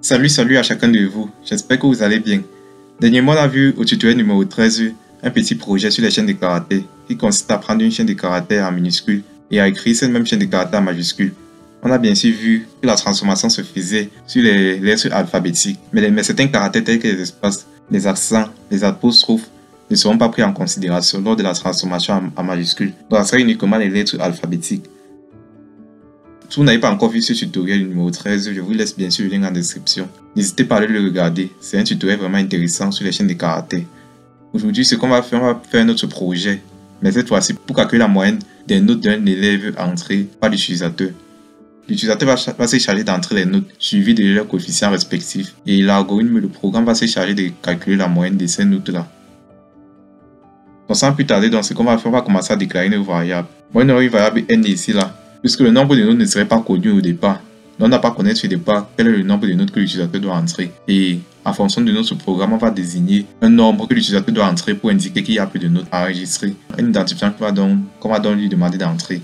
Salut à chacun de vous, j'espère que vous allez bien. Dernièrement, on a vu au tutoriel numéro 13 un petit projet sur les chaînes de caractères qui consiste à prendre une chaîne de caractères en minuscule et à écrire cette même chaîne de caractères en majuscule. On a bien sûr vu que la transformation se faisait sur les lettres alphabétiques, mais certains caractères tels que les espaces, les accents, les apostrophes ne seront pas pris en considération lors de la transformation en majuscule. Donc, ça serait uniquement les lettres alphabétiques. Si vous n'avez pas encore vu ce tutoriel numéro 13, je vous laisse bien sûr le lien en description. N'hésitez pas à aller le regarder, c'est un tutoriel vraiment intéressant sur les chaînes de caractères. Aujourd'hui, ce qu'on va faire notre projet, mais cette fois-ci pour calculer la moyenne des notes d'un élève entré par l'utilisateur. L'utilisateur va se charger d'entrer les notes suivies de leurs coefficients respectifs et l'algorithme, le programme va se charger de calculer la moyenne de ces notes-là. Donc sans plus tarder, ce qu'on va faire, on va commencer à déclarer une variable. Bon, on aura une variable n ici là. Puisque le nombre de notes ne serait pas connu au départ. On n'a pas connaître au départ quel est le nombre de notes que l'utilisateur doit entrer. Et en fonction de notre programme, on va désigner un nombre que l'utilisateur doit entrer pour indiquer qu'il y a plus de notes enregistrées. Un identifiant qu'on va donc lui demander d'entrer.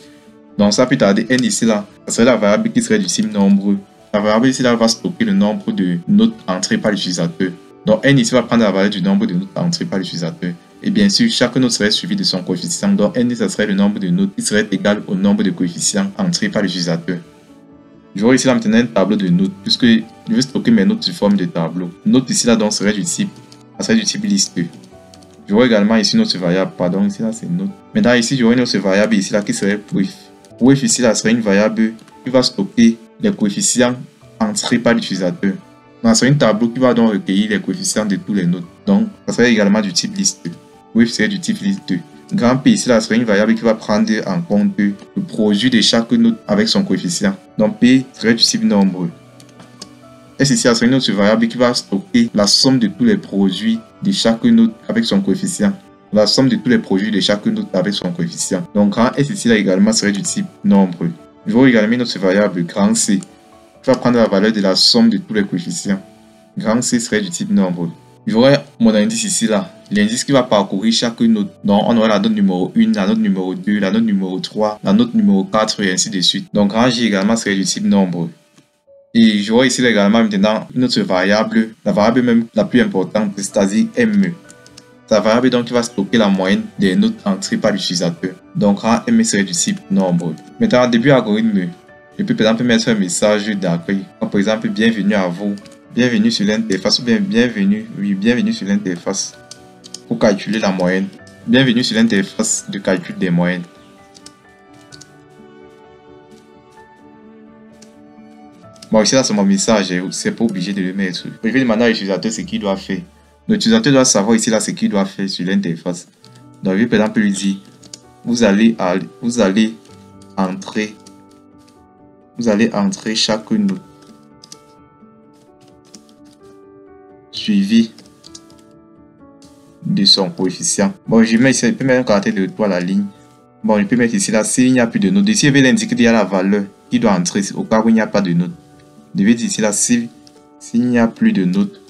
Donc ça peut tarder n ici là, ça serait la variable qui serait du type nombreux. La variable ici là va stocker le nombre de notes entrées par l'utilisateur. Donc n ici va prendre la valeur du nombre de notes entrées par l'utilisateur. Et bien sûr, chaque note serait suivie de son coefficient. Donc n, ça serait le nombre de notes qui serait égal au nombre de coefficients entrés par l'utilisateur. Je vois ici là maintenant un tableau de notes, puisque je vais stocker mes notes sous forme de tableau. Note ici là donc serait du type, ça serait du type liste. Je vois également ici notre variable, pardon, ici là c'est note. Maintenant ici, je vois une autre variable ici là qui serait pref. Pref ici là serait une variable qui va stocker les coefficients entrés par l'utilisateur. Donc c'est un tableau qui va donc recueillir les coefficients de tous les notes. Donc ça serait également du type liste. Pref serait du type liste. Grand P ici là serait une variable qui va prendre en compte le produit de chaque note avec son coefficient. Donc P serait du type nombre. S ici là serait une autre variable qui va stocker la somme de tous les produits de chaque note avec son coefficient. La somme de tous les produits de chaque note avec son coefficient. Donc grand S ici là également serait du type nombre. Je vois également une autre variable grand C qui va prendre la valeur de la somme de tous les coefficients. Grand C serait du type nombre. J'aurai mon indice ici là, l'indice qui va parcourir chaque note. Donc on aura la note numéro 1, la note numéro 2, la note numéro 3, la note numéro 4 et ainsi de suite. Donc grand J également serait du type nombre. Et j'aurai ici également maintenant une autre variable, la variable même la plus importante, c'est-à-dire M. La variable donc qui va stocker la moyenne des notes entrées par l'utilisateur. Donc grand M serait du type nombre. Maintenant, en début algorithme, je peux par exemple mettre un message d'accueil. Par exemple, bienvenue à vous. Bienvenue sur l'interface ou bien bienvenue sur l'interface pour calculer la moyenne. Bienvenue sur l'interface de calcul des moyennes. Bon, ici là c'est mon message, c'est pas obligé de le mettre. Je vais demander à l'utilisateur ce qu'il doit faire. L'utilisateur doit savoir ici là ce qu'il doit faire sur l'interface. Donc je vais par exemple lui dire vous allez entrer chaque note suivi de son coefficient. Bon, je mets ici, je peux mettre un caractère de 3 à la ligne. Bon, je peux mettre ici là, s'il n'y a plus de notes. Ici, je vais l'indiquer qu'il y a la valeur qui doit entrer au cas où il n'y a pas de notes. Je vais dire ici là, s'il n'y a plus de notes,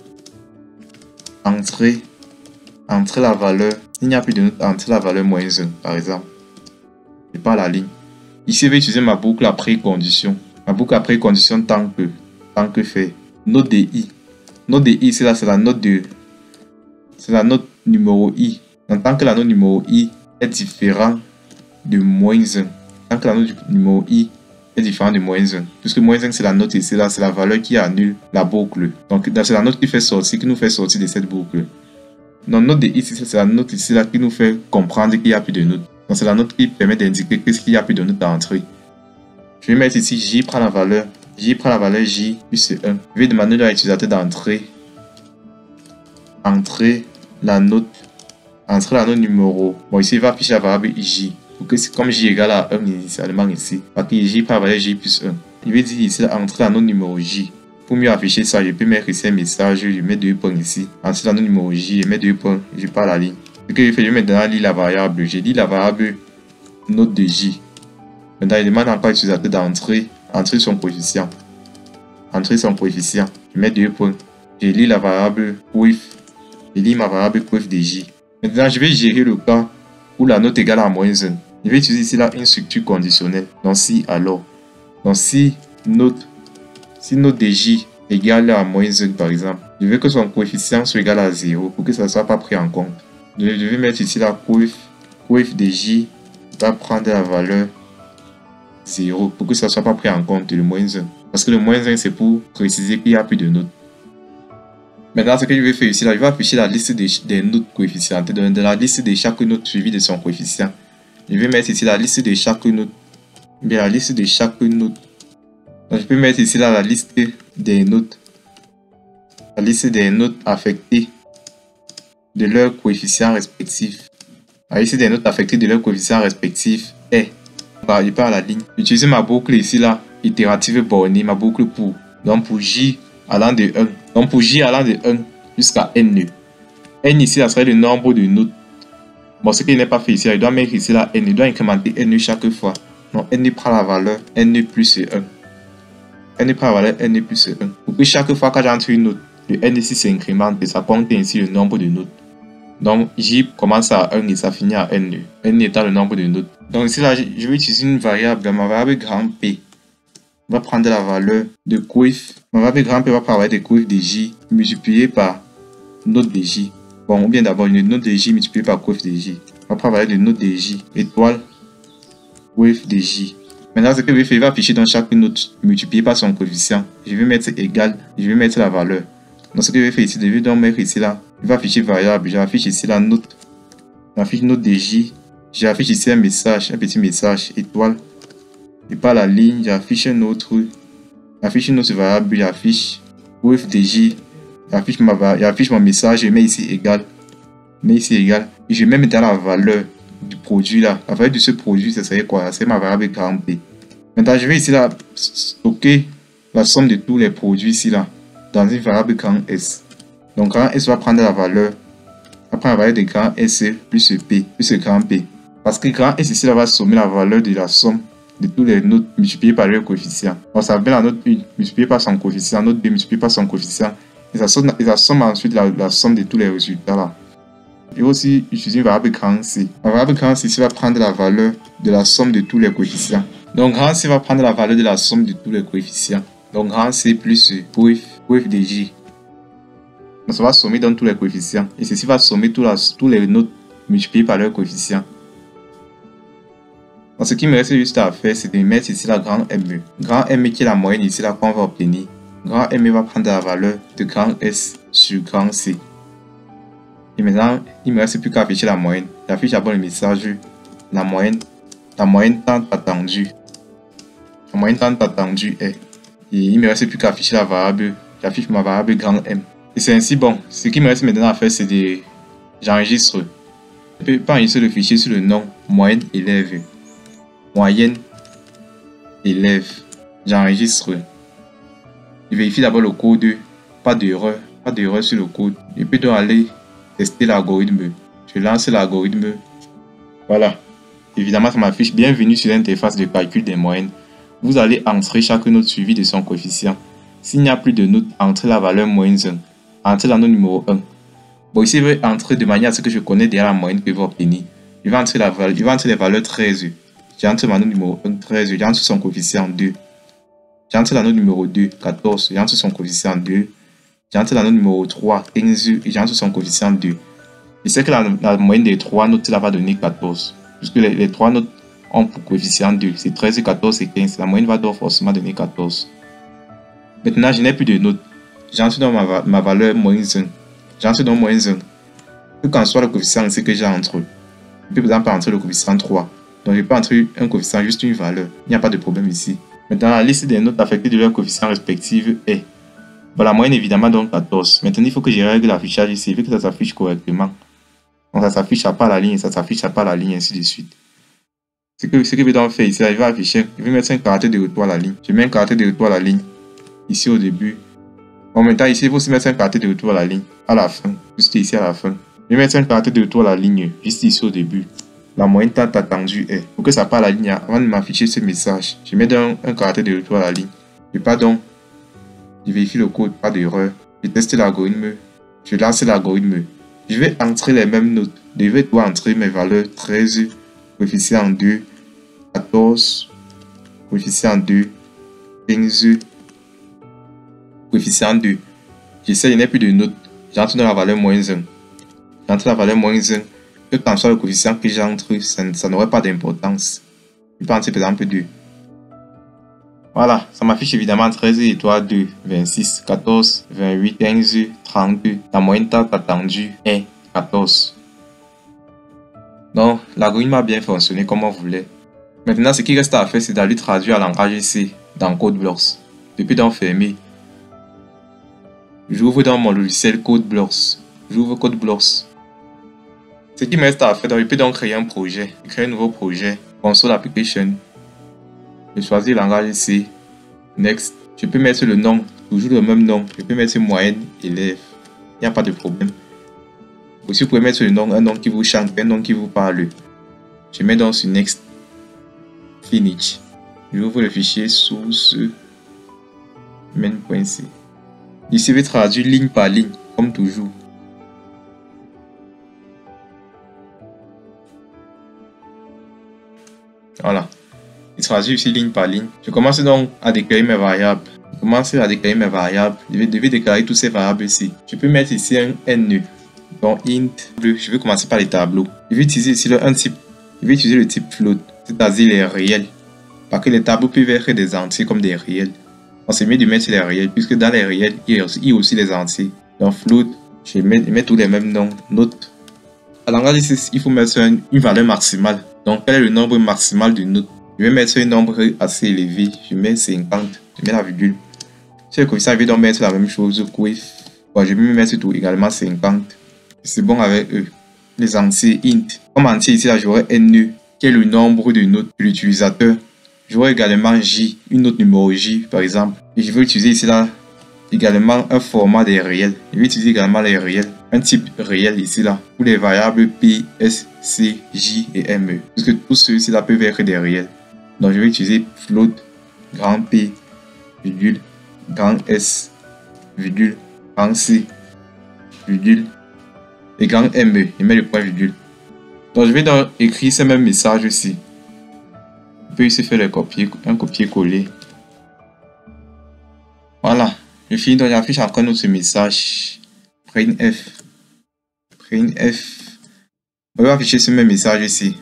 entrer la valeur. S'il n'y a plus de notes, entrer la valeur moins 1, par exemple. Je pas la ligne. Ici, je vais utiliser ma boucle après condition. Ma boucle après condition tant que fait. Note de I. Note de I, c'est la note numéro I. Donc, tant que la note numéro I est différente de moins 1. Tant que la note numéro I est différente de moins 1. Puisque moins 1, c'est la note ici, là, c'est la valeur qui annule la boucle. Donc, c'est la note qui nous fait sortir de cette boucle. Donc, note de I, c'est la note ici, là, qui nous fait comprendre qu'il n'y a plus de notes. Donc, c'est la note qui permet d'indiquer qu'il n'y a plus de notes à entrer. Je vais mettre ici J prend la valeur. J prend la valeur J plus 1. Je vais demander à l'utilisateur d'entrer la note numéro. Bon, ici, il va afficher la variable J. Pour que comme J égale à 1 initialement ici. Parce que J prend la valeur J plus 1. Je vais dire ici, entrer la note numéro J. Pour mieux afficher ça, je peux mettre ici un message. Je mets 2 points ici. Entrer la note numéro J, je mets 2 points. Je pars la ligne. Ce que je fais, je vais maintenant lire la variable. J'ai dit la variable note de J. Maintenant, il demande encore à l'utilisateur d'entrer son coefficient. Entrer son coefficient. Je mets 2 points. Je lis la variable coef. Je lis ma variable coef de J. Maintenant, je vais gérer le cas où la note égale à moins 1. Je vais utiliser ici là une structure conditionnelle. Donc si alors. Donc si note de J égale à -1 par exemple. Je veux que son coefficient soit égal à 0 pour que ça ne soit pas pris en compte. Je vais mettre ici la coef de j va prendre la valeur 0 pour que ça ne soit pas pris en compte le -1. Parce que le -1 c'est pour préciser qu'il n'y a plus de notes. Maintenant, ce que je vais faire ici, là, je vais afficher la liste des notes coefficientes, de la liste de chaque note suivie de son coefficient. Je vais mettre ici la liste de chaque note. Bien, la liste de chaque note. Donc, je peux mettre ici là, la liste des notes. La liste des notes affectées de leurs coefficients respectifs. La liste des notes affectées de leurs coefficients respectifs est. Je pars à la ligne. J'utilise ma boucle ici là, itérative bornée, ma boucle pour. Donc pour j allant de 1. Donc pour j allant de 1 jusqu'à n. N ici, ça serait le nombre de notes. Bon, ce qu'il n'est pas fait ici, je dois mettre ici là n. Je dois incrémenter n chaque fois. Donc n prend la valeur n plus 1. N prend la valeur n plus 1. Pour que chaque fois que j'entre une note, le n ici s'incrémente et ça compte ainsi le nombre de notes. Donc j commence à 1 et ça finit à n. N étant le nombre de notes. Donc ici là, je vais utiliser une variable, ma variable grand P. On va prendre la valeur de coef. Ma variable grand P va prendre la valeur de coef de j multiplié par note de j. Bon, ou bien d'abord une note de j multipliée par coef de j. On va prendre la valeur de note de j étoile coef de j. Maintenant, ce que je vais faire, il va afficher dans chaque note multipliée par son coefficient. Je vais mettre égal, je vais mettre la valeur. Donc ce que je vais faire ici, je vais donc mettre ici là, il va afficher variable, j'affiche ici la note. J'affiche note de j. J'affiche ici un message, un petit message étoile. Et par la ligne, j'affiche un autre. J'affiche une autre variable, j'affiche coef de j. J'affiche mon message, je mets ici égal. Mais ici égal. Et je mets maintenant la valeur du produit là. La valeur de ce produit, ça serait quoi? C'est ma variable grand P. Maintenant, je vais ici là stocker la somme de tous les produits ici là dans une variable grand S. Donc grand S va prendre la valeur. Va prendre la valeur de grand S plus P plus grand P. Parce que grand S ici là va sommer la valeur de la somme de tous les notes multipliées par leur coefficient. Donc ça fait la note 1 multipliée par son coefficient, note 2 multipliée par son coefficient. Et ça somme ensuite la somme de tous les résultats là. Et aussi utiliser une variable grand C. La variable grand C ici va prendre la valeur de la somme de tous les coefficients. Donc grand C va prendre la valeur de la somme de tous les coefficients. Donc grand C plus coef de j. Donc ça va sommer dans tous les coefficients. Et ceci va sommer tous les notes multipliées par leur coefficient. Donc ce qui me reste juste à faire, c'est de mettre ici la grand ME. Grand ME qui est la moyenne ici là qu'on va obtenir. Grand ME va prendre la valeur de grand S sur grand C. Et maintenant, il ne me reste plus qu'à afficher la moyenne. J'affiche d'abord le message, la moyenne tant attendue. La moyenne tant attendue est. Et il ne me reste plus qu'à afficher la variable. J'affiche ma variable grand M. Et c'est ainsi bon. Ce qui me reste maintenant à faire, c'est de. J'enregistre. Je peux pas enregistrer le fichier sur le nom moyenne élève. Moyenne élève. J'enregistre. Je vérifie d'abord le code. Pas d'erreur. Pas d'erreur sur le code. Je peux donc aller tester l'algorithme. Je lance l'algorithme. Voilà. Évidemment, ça m'affiche bienvenue sur l'interface de calcul des moyennes. Vous allez entrer chaque note suivie de son coefficient. S'il n'y a plus de notes, entrez la valeur -1. Entrez la note numéro 1. Bon, ici, je vais entrer de manière à ce que je connais déjà la moyenne que vous obtenir. Je vais entrer les valeurs 13. J'entre ma note numéro 1, 13. J'entre son coefficient 2. J'entre la note numéro 2, 14. J'entre son coefficient 2. J'entre la note numéro 3, 15. Et j'entre son coefficient 2. Je sais que la moyenne des 3 notes là va donner 14. Puisque les 3 notes ont pour coefficient 2. C'est 13, 14 et 15. La moyenne va donc forcément donner 14. Maintenant, je n'ai plus de notes. J'entre dans ma valeur -1. J'entre dans -1. Que qu'en soit le coefficient ici que j'entre. Je peux par exemple entrer le coefficient 3. Donc je peux entrer un coefficient, juste une valeur. Il n'y a pas de problème ici. Maintenant, la liste des notes affectées de leurs coefficients respectifs est. Bon, la moyenne évidemment donc 14. Maintenant, il faut que je règle l'affichage ici. Il faut que ça s'affiche correctement. Donc ça s'affiche à part la ligne, ça s'affiche à part la ligne, ainsi de suite. Ce que je vais donc faire ici, je vais afficher. Je vais mettre un caractère de retour à la ligne. Je mets un caractère de retour à la ligne. Ici au début. En même temps, ici, il faut aussi mettre un caractère de retour à la ligne. À la fin. Juste ici à la fin. Je vais mettre un caractère de retour à la ligne. Juste ici au début. La moyenne tant attendue est. Pour que ça parte à la ligne, avant de m'afficher ce message, je mets donc un caractère de retour à la ligne. Je pars donc. Je vérifie le code, pas d'erreur. Je teste l'algorithme. Je lance l'algorithme. Je vais entrer les mêmes notes. Je vais devoir entrer mes valeurs 13, coefficient 2, 14, coefficient 2, 15, coefficient 2. J'essaie, je n'ai plus de notes. J'entre dans la valeur moins 1. J'entre la valeur moins 1. Que quand soit le coefficient que j'entre, ça n'aurait pas d'importance. Je peux entrer par exemple 2. Voilà, ça m'affiche évidemment 13 et 3, 2, 26, 14, 28, 15, 32. La moyenne temps attendue est 14. Donc, l'algorithme a bien fonctionné comme on voulait. Maintenant, ce qui reste à faire, c'est d'aller traduire à langage C dans CodeBlocks. Depuis donc fermer, j'ouvre dans mon logiciel CodeBlocks. J'ouvre CodeBlocks. Ce qui me reste à faire, donc je peux donc créer un projet. Créer un nouveau projet. Console Application. Je choisis le langage C. Next. Je peux mettre le nom, toujours le même nom. Je peux mettre moyenne élève. Il n'y a pas de problème. Aussi, vous pouvez mettre le nom, un nom qui vous chante, un nom qui vous parle. Je mets donc sur Next. Finish. J'ouvre le fichier source main.c. Ici, je vais traduire ligne par ligne, comme toujours. Voilà. Je traduis ici ligne par ligne. Je commence donc à déclarer mes variables. Je vais déclarer toutes ces variables ici. Je peux mettre ici un n. Donc int. Je vais commencer par les tableaux. Je vais utiliser ici un type. Je vais utiliser le type float, c'est-à-dire les réels. Parce que les tableaux peuvent être des entiers comme des réels. Donc c'est mieux de mettre les réels, puisque dans les réels, il y a aussi les entiers. Dans float, je mets tous les mêmes noms. Note. À langage ici, il faut mettre une valeur maximale. Donc quel est le nombre maximal de notes? Je vais mettre un nombre assez élevé. Je mets 50. Je mets la virgule. Si le coefficient, je vais donc mettre la même chose. Bon, je vais mettre tout également 50. C'est bon avec eux. Les entiers int. Comme entier ici, là, j'aurai n, qui est le nombre de notes de l'utilisateur. J'aurai également j, une note numéro j par exemple. Et je vais utiliser ici là également un format des réels. Je vais utiliser également les réels. Un type réel ici là. Pour les variables p, s, c, j et me. Puisque tous ceux-ci là peuvent être des réels. Donc je vais utiliser float, grand P, virgule, grand S, virgule, grand C, virgule, et grand ME. Je mets le point virgule. Donc je vais donc écrire ce même message ici. Je peux ici faire un copier-coller. Voilà. Je finis donc j'affiche encore notre message. Printf. On va afficher ce même message ici.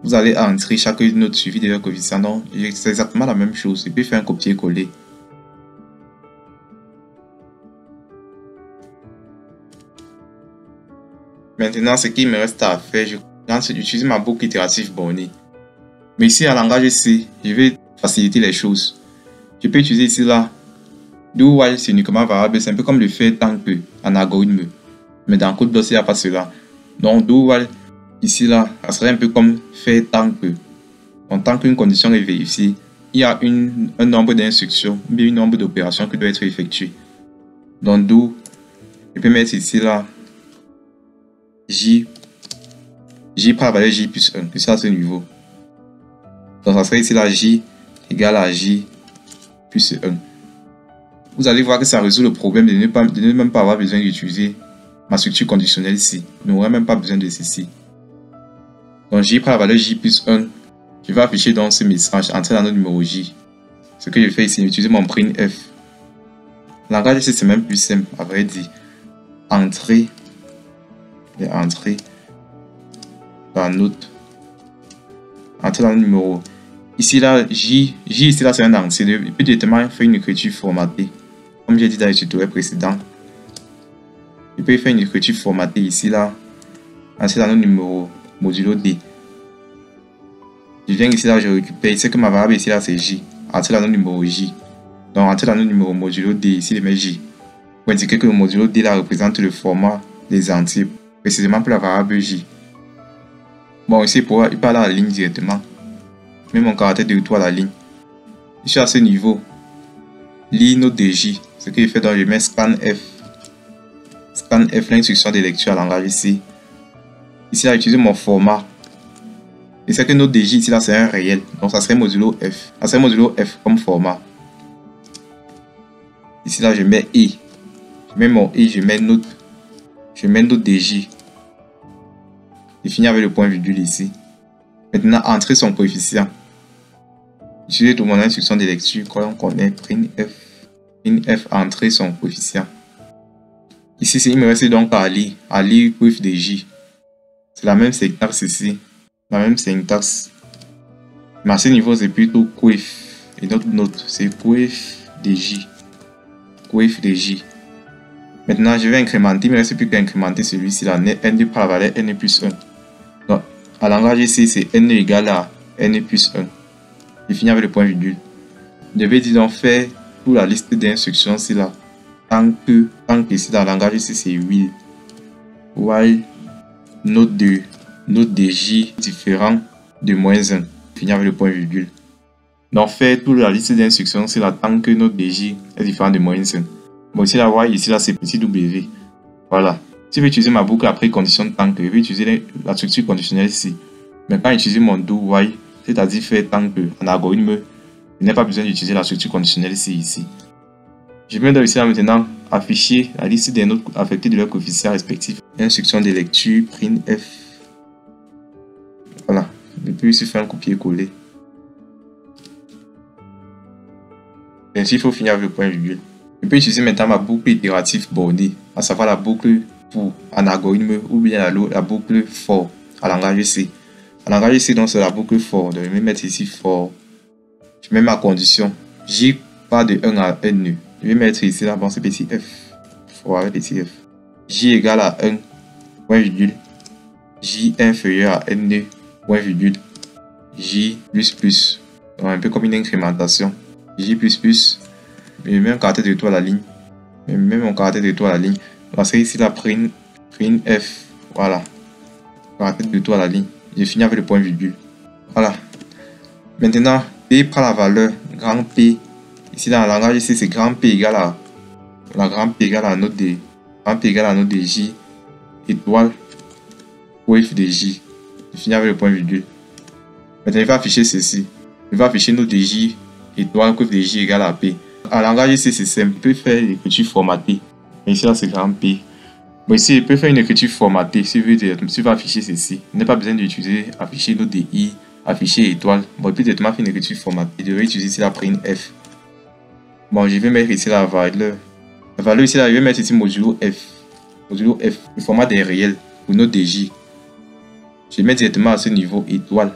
Vous allez entrer chaque note suivie de leur coefficient. Donc, c'est exactement la même chose. Je peux faire un copier-coller. Maintenant, ce qu'il me reste à faire, j'utilise ma boucle itérative bornée. Mais ici, en langage C, je vais faciliter les choses. Je peux utiliser ici là. Do while, c'est uniquement variable. C'est un peu comme le faire tant que en algorithme. Mais dans CodeBlocks, il n'y a pas cela. Donc, do while. Ici, là, ça serait un peu comme faire tant que. Donc, tant qu'une condition est vérifiée, il y a un nombre d'instructions, bien un nombre d'opérations qui doit être effectuées. Donc, do, je peux mettre ici, là, j par valeur j plus 1, puis ça, c'est niveau. Donc, ça serait ici, là, j égale à j plus 1. Vous allez voir que ça résout le problème de ne même pas avoir besoin d'utiliser ma structure conditionnelle ici. Je n'aurai même pas besoin de ceci. Donc j par la valeur j plus 1, je vais afficher dans ce message, entrer dans le numéro j. Ce que je fais ici, j'utilise mon printf. Le langage ici, c'est même plus simple, à vrai dire. Entrer dans note. Entrer dans le numéro. Ici, là, j ici, là, c'est un entier. Je peux directement faire une écriture formatée. Comme j'ai dit dans le tutoriel précédent. Je peux faire une écriture formatée ici, là. Entrer dans le numéro. Modulo D. Je viens ici là, je récupère. C'est que ma variable ici là c'est J. Entrer dans le numéro J. Donc entrer dans le numéro modulo D ici, je mets J. Pour indiquer que le modulo D là représente le format des entiers, précisément pour la variable J. Bon, ici pour il parle à la ligne directement. Je mets mon caractère directoire à la ligne. Je suis à ce niveau. Lis note de J. Ce que je fais donc je mets scanf. Scanf, l'instruction de lecture à langage ici. Ici, là, j'utilise mon format. Et c'est que notre DJ ici, là, c'est un réel. Donc, ça serait modulo F. Ça serait modulo F comme format. Ici, là, je mets E. Je mets mon E, je mets note. Je mets note DJ. Je finis avec le point virgule ici. Maintenant, entrer son coefficient. J'utilise tout mon instruction de lecture qu'on connaît. Printf. printf entrer son coefficient. Ici, il me reste donc à lire coef de j. C'est la même syntaxe ici, la même syntaxe. Mais à ce niveau, c'est plutôt coef. Et notre note, c'est coef de j. Coef de j. Maintenant, je vais incrémenter, il ne me reste plus qu'à incrémenter celui-ci, là, n par la valeur n plus 1. Donc, à langage ici, c'est n égale à n plus 1. Je finis avec le point virgule. Je vais dire donc faire pour la liste d'instructions ici là. Tant que ici dans le langage ici c'est while note de j différent de moins 1. Finir avec le point virgule. Donc faire toute la liste d'instructions c'est là tant que note de j est différent de moins 1. Bon ici la while ici là c'est petit w. Voilà. Si je veux utiliser ma boucle après condition de tant que, je vais utiliser la structure conditionnelle ici. Mais quand j'utilise mon do while, c'est-à-dire faire tant que en algorithme, je n'ai pas besoin d'utiliser la structure conditionnelle ici. Je vais ici là maintenant afficher la liste des notes affectées de leurs coefficients respectifs. Instruction de lecture, printf. Voilà. Je peux ici faire un copier-coller. Ainsi, il faut finir avec le point virgule. Je peux utiliser maintenant ma boucle itérative bornée, à savoir la boucle pour un algorithme ou bien la boucle for à langage C. À langage C, donc c'est la boucle for. Donc je vais mettre ici for. Je mets ma condition. J part de 1 à n. Je vais mettre ici là, bon c'est petit f. For avec petit f. J égale à 1, point virgule. J inférieur à n, point virgule. J plus plus. Donc un peu comme une incrémentation. J plus plus. Je mets un caractère de retour à la ligne. Je mets mon caractère de retour à la ligne. Parce que ici la print f. Voilà. Caractère de retour à la ligne. J'ai fini avec le point virgule. Voilà. Maintenant, P prend la valeur grand P. Ici dans le langage ici c'est grand P égale à grand P égale à la note de J étoile coef de J. Je finis avec le point virgule. Maintenant il va afficher ceci. Il va afficher note de J étoile coef de J égale à P. En langage ici c'est simple. Il peut faire l'écriture formatée. Mais ici là c'est grand P. Bon ici il peut faire une écriture formatée. Si il va afficher ceci. Il n'a pas besoin d'utiliser afficher note de I. Afficher étoile. Bon, il peut directement faire une écriture formatée. Je vais utiliser ici la printf. Bon, je vais mettre ici la valeur. La valeur ici, là, je vais mettre ici modulo f. Modulo f. Le format des réels pour notre DJ. Je vais mettre directement à ce niveau étoile.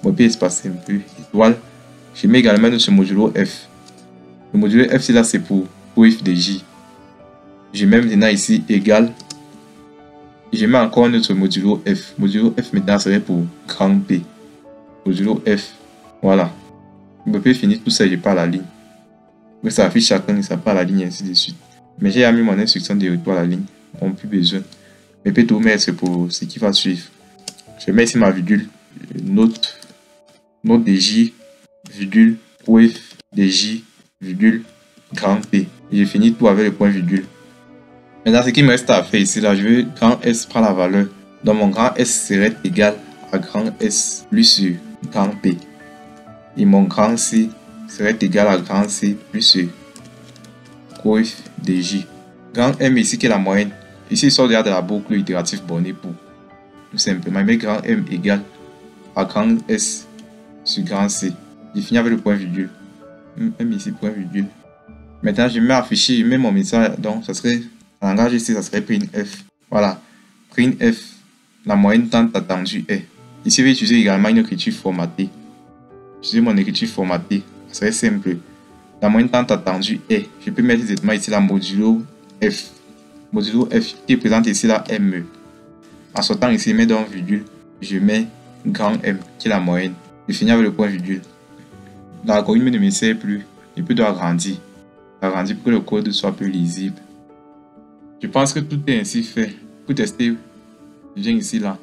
Bon, je peux espacer un peu. Étoile. Je mets également notre modulo f. Le modulo f, c'est là, c'est pour f de j. Je mets maintenant ici égal. Je mets encore notre modulo f. Modulo f maintenant serait pour grand P. Modulo f. Voilà. Je peux finir tout ça, je pars à la ligne. Mais ça affiche chacun, ça part à la ligne, ainsi de suite. Mais j'ai mis mon instruction de retour à la ligne. On n'a plus besoin. Mais peut tout mettre pour ce qui va suivre. Je mets ici ma virgule. Note de J, virgule, coef de J, virgule, grand P. Et j'ai fini tout avec le point virgule. Maintenant, ce qui me reste à faire ici, là, je veux grand S prendre la valeur. Donc mon grand S serait égal à grand S plus grand P. Et mon grand C serait égal à grand C plus coef de J. Grand M ici qui est la moyenne. Ici il sort déjà de la boucle itérative bornée pour. Tout simplement, je mets grand M égal à grand S sur grand C. Je finis avec le point virgule. M ici point virgule. Maintenant je mets afficher, je mets mon message. Donc ça serait, en langage ici ça serait printf. Voilà. Printf, la moyenne tant attendue est. Ici je vais utiliser également une écriture formatée. Utiliser mon écriture formatée. Ça serait simple. La moyenne tant attendue est. Je peux mettre directement ici la modulo f. Modulo f qui présente ici la M. En sortant ici, je mets donc virgule. Je mets grand M qui est la moyenne. Je finis avec le point virgule. L'algorithme ne me sert plus. Je peux agrandir. Agrandir pour que le code soit plus lisible. Je pense que tout est ainsi fait. Pour tester, je viens ici là.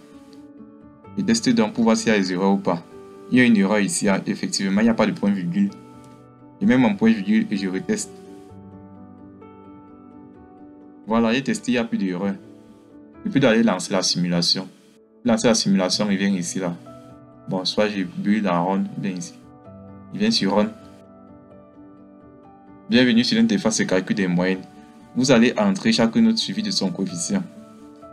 Je teste donc pour voir s'il y a des erreurs ou pas. Il y a une erreur ici. Effectivement, il n'y a pas de point virgule. Je mets mon point virgule et je reteste. Voilà, j'ai testé, il n'y a plus d'erreur. Je peux aller lancer la simulation. Lancer la simulation, il vient ici là. Bon, soit j'ai build en run, bien ici. Il vient sur run. Bienvenue sur l'interface de calcul des moyennes. Vous allez entrer chaque note suivie de son coefficient.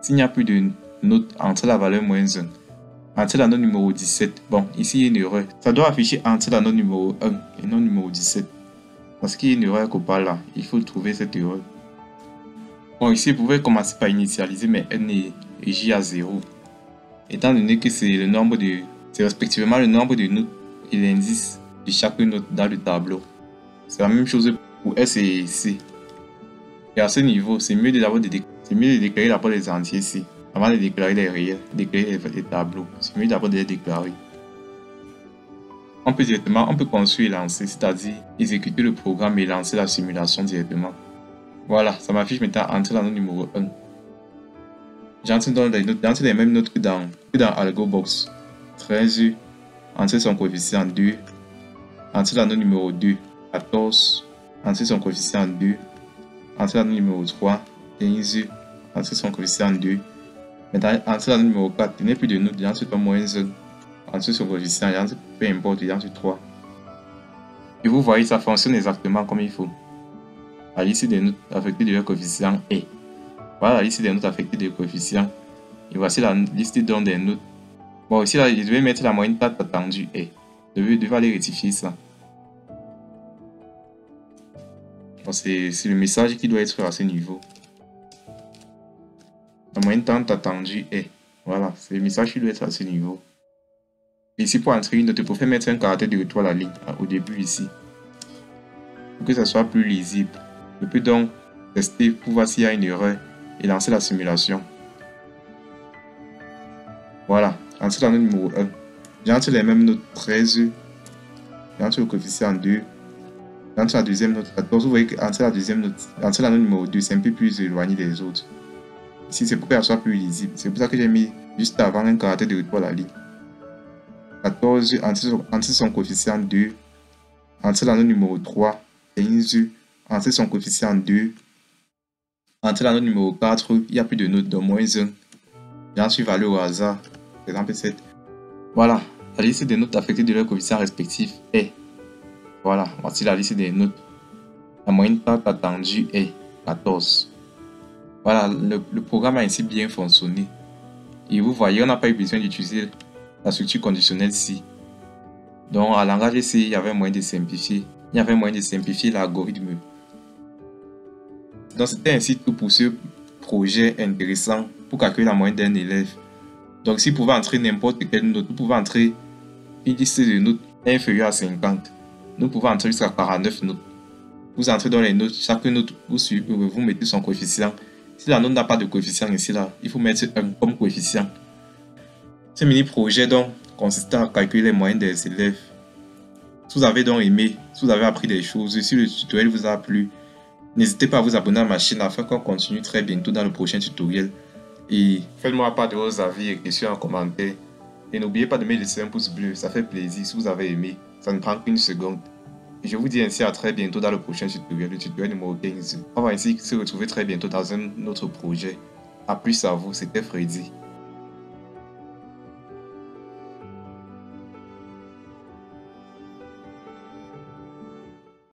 S'il n'y a plus de note, entrez la valeur moins 1. Entrez la note numéro 17. Bon, ici il y a une erreur. Ça doit afficher entre la note numéro 1 et non numéro 17. Parce qu'il y a une erreur quelque part là. Il faut trouver cette erreur. Bon, ici, vous pouvez commencer par initialiser mes n et j à 0. Étant donné que c'est le nombre de... C'est respectivement le nombre de notes et l'indice de chaque note dans le tableau. C'est la même chose pour S et C. Et à ce niveau, c'est mieux de déclarer d'abord les entiers C, avant de déclarer les réels, déclarer les tableaux. C'est mieux d'abord de les déclarer. On peut construire et lancer, c'est-à-dire exécuter le programme et lancer la simulation directement. Voilà, ça m'affiche maintenant entrer la note numéro 1. J'entre dans les mêmes notes que dans AlgoBox. 13, entrer son coefficient 2, entrer la note numéro 2, 14, entrer son coefficient 2, entrer la note numéro 3, 15, entrer son coefficient 2. Maintenant, entrer la note numéro 4, il n'y a plus de notes, j'entre pas moins 1. Entrer son coefficient, peu importe, j'entre 3. Et vous voyez, ça fonctionne exactement comme il faut. La liste des notes affectées de leur coefficient est. Voilà la liste des notes affectées de coefficient. Et voici la liste des notes. Bon, ici, là, je devais mettre la moyenne date attendue est. Je devais aller rectifier ça. Bon, c'est le message qui doit être à ce niveau. La moyenne date attendue est. Voilà, c'est le message qui doit être à ce niveau. Ici, pour entrer une note, il faut mettre un caractère de retour à la ligne, au début ici. Pour que ça soit plus lisible. Je peux donc tester pour voir s'il y a une erreur et lancer la simulation. Voilà, entrer la note numéro 1. J'entre les mêmes notes 13. J'entre le coefficient 2. J'entre la deuxième note 14. Vous voyez qu'entre la deuxième note, entre la note numéro 2, c'est un peu plus éloigné des autres. Ici, c'est pour qu'elle soit plus lisible. C'est pour ça que j'ai mis juste avant un caractère de retour à la ligne. 14, entre son coefficient 2. Entre la note numéro 3. 15. Entre son coefficient 2. Entre la note numéro 4, il n'y a plus de notes, donc moins 1. J'en suis valeur au hasard, par exemple 7. Voilà, la liste des notes affectées de leurs coefficients respectifs est. Voilà, voici la liste des notes. La moyenne date attendue est 14. Voilà, le programme a ainsi bien fonctionné. Et vous voyez, on n'a pas eu besoin d'utiliser la structure conditionnelle C. Donc, à langage C, il y avait moyen de simplifier. Il y avait moyen de simplifier l'algorithme. Donc, c'était ainsi tout pour ce projet intéressant pour calculer la moyenne d'un élève. Donc, si vous pouvez entrer n'importe quelle note, vous pouvez entrer une liste de notes inférieure à 50. Nous pouvons entrer jusqu'à 49 notes. Vous entrez dans les notes, chaque note, vous mettez son coefficient. Si la note n'a pas de coefficient ici, là, il faut mettre 1 comme coefficient. Ce mini-projet donc consistait à calculer les moyennes des élèves. Si vous avez donc aimé, si vous avez appris des choses, si le tutoriel vous a plu, n'hésitez pas à vous abonner à ma chaîne afin qu'on continue très bientôt dans le prochain tutoriel. Et faites-moi part de vos avis et questions en commentaire. Et n'oubliez pas de me laisser un pouce bleu, ça fait plaisir si vous avez aimé. Ça ne prend qu'une seconde. Et je vous dis ainsi à très bientôt dans le prochain tutoriel, le tutoriel numéro 15. On va ainsi se retrouver très bientôt dans un autre projet. A plus à vous, c'était Freddy.